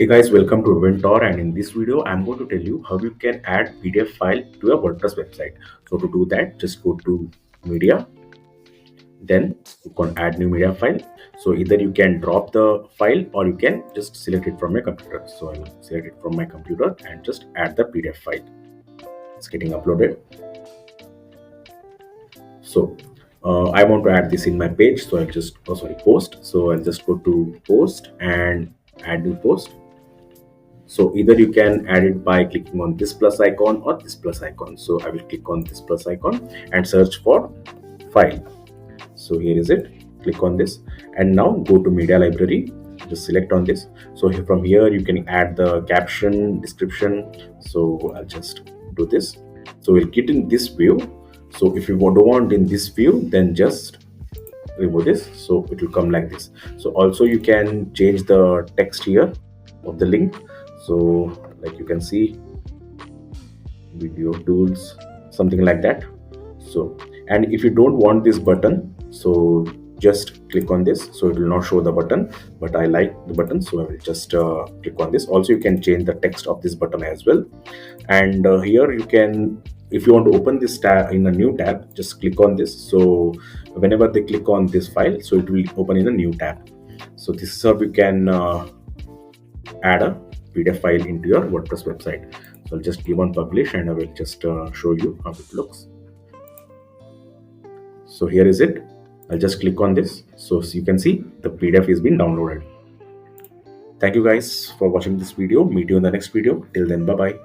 Hey guys, welcome to Webentor, and in this video I'm going to tell you how you can add PDF file to your WordPress website. So to do that, just go to media, then you can add new media file. So either you can drop the file or you can just select it from your computer. So I will select it from my computer and just add the PDF file. It's getting uploaded. So I want to add this in my page, so I'll just post. So I'll just go to post and add new post. So either you can add it by clicking on this plus icon or this plus icon. So I will click on this plus icon and search for file. So here is it. Click on this and now go to media library. Just select on this. So from here you can add the caption, description. So I'll just do this. So we'll get in this view. So if you don't want in this view, then just remove this. So it will come like this. So also you can change the text here of the link. So like you can see, video tools, something like that. So, and if you don't want this button, so just click on this. So it will not show the button, but I like the button, so I will just click on this. Also you can change the text of this button as well. And here you can, if you want to open this tab in a new tab, just click on this. So whenever they click on this file, so it will open in a new tab. So this is how we can add a PDF file into your WordPress website. So I'll just click on publish and I will just show you how it looks. So here is it. I'll just click on this. So you can see the PDF is being downloaded. Thank you guys for watching this video. Meet you in the next video. Till then, bye bye.